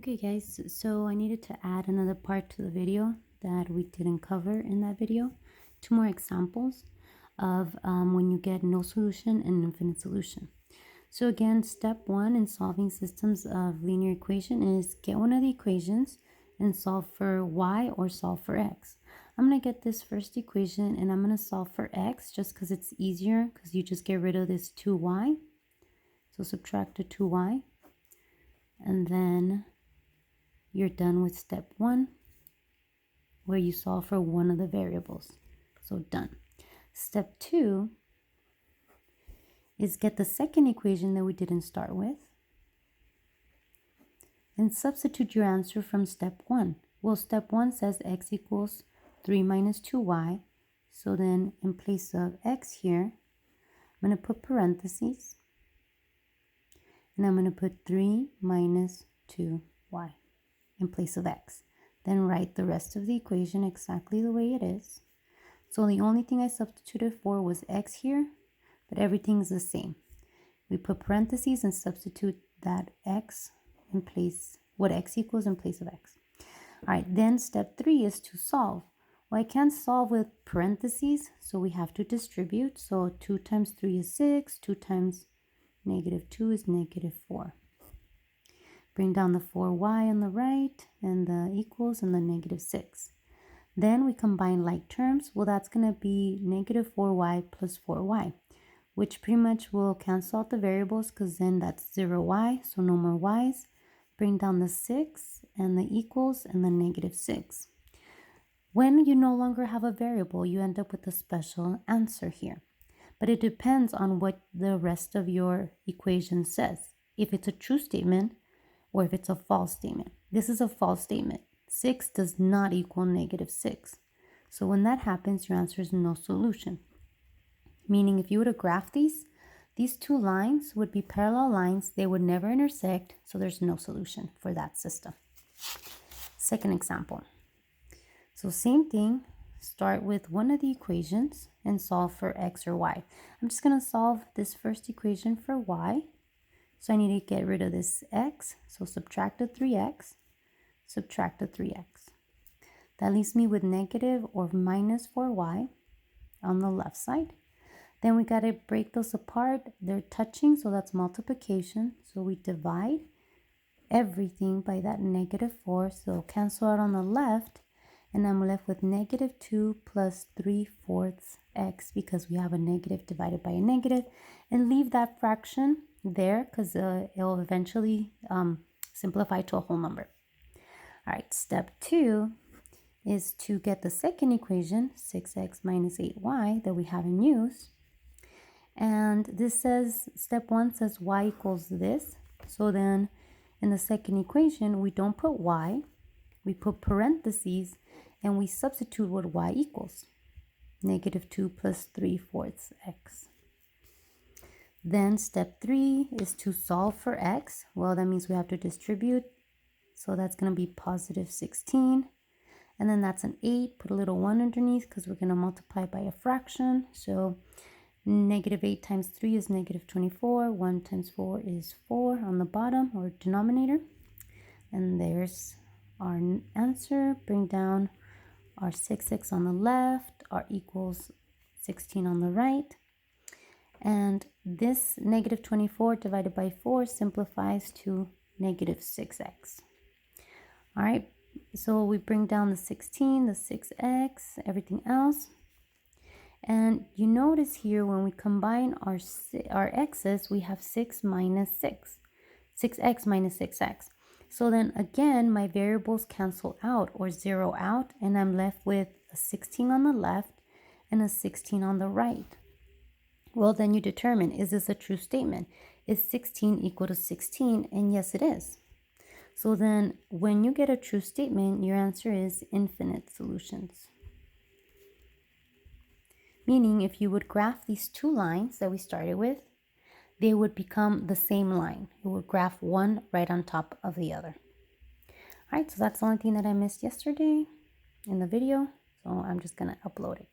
Okay guys, so I needed to add another part to the video that we didn't cover in that video. Two more examples of when you get no solution and infinite solution. So again, step one in solving systems of linear equation is get one of the equations and solve for y or solve for x. I'm going to get this first equation and I'm going to solve for x just because it's easier because you just get rid of this 2y. So subtract the 2y and then you're done with step one where you solve for one of the variables. So done. Step two is get the second equation that we didn't start with and substitute your answer from step one. Well, step one says x equals 3 minus 2y. So then in place of x here, I'm going to put parentheses and I'm going to put 3 minus 2y in place of x. Then write the rest of the equation exactly the way it is. So the only thing I substituted for was x here, but everything's the same. We put parentheses and substitute that x in place, what x equals in place of x. All right, then step three is to solve. Well, I can't solve with parentheses, so we have to distribute. So 2 times 3 is 6, 2 times negative 2 is negative 4. Bring down the 4y on the right and the equals and the negative 6. Then we combine like terms. Well, that's going to be negative 4y plus 4y, which pretty much will cancel out the variables because then that's 0y, so no more y's. Bring down the 6 and the equals and the negative 6. When you no longer have a variable, you end up with a special answer here. But it depends on what the rest of your equation says. If it's a true statement, or if it's a false statement. This is a false statement. 6 does not equal negative 6. So when that happens, your answer is no solution. Meaning if you were to graph these two lines would be parallel lines. They would never intersect, so there's no solution for that system. Second example. So same thing, start with one of the equations and solve for x or y. I'm just going to solve this first equation for y. So I need to get rid of this x. So subtract the 3x, subtract the 3x. That leaves me with negative or minus 4y on the left side. Then we got to break those apart. They're touching, so that's multiplication. So we divide everything by that negative 4. So cancel out on the left. And I'm left with negative 2 plus 3/4 x because we have a negative divided by a negative. And leave that fraction there because it'll eventually simplify to a whole number. All right, step two is to get the second equation, 6x minus 8y, that we haven't used. And this says, step one says y equals this. So then in the second equation, we don't put y, we put parentheses, and we substitute what y equals. Negative 2 plus 3/4 x. Then step three is to solve for x. Well, that means we have to distribute. So that's going to be positive 16. And then that's an 8. Put a little 1 underneath because we're going to multiply by a fraction. So negative 8 times 3 is negative 24. 1 times 4 is 4 on the bottom or denominator. And there's our answer. Bring down our 6x on the left, our equals 16 on the right. And this negative 24 divided by 4 simplifies to negative 6x. All right, so we bring down the 16, the 6x, everything else. And you notice here when we combine our x's, we have 6 minus 6. 6x minus 6x. So then again, my variables cancel out or zero out, and I'm left with a 16 on the left and a 16 on the right. Well, then you determine, is this a true statement? Is 16 equal to 16? And yes, it is. So then when you get a true statement, your answer is infinite solutions. Meaning if you would graph these two lines that we started with, they would become the same line. It would graph one right on top of the other. All right, so that's the only thing that I missed yesterday in the video. So I'm just going to upload it.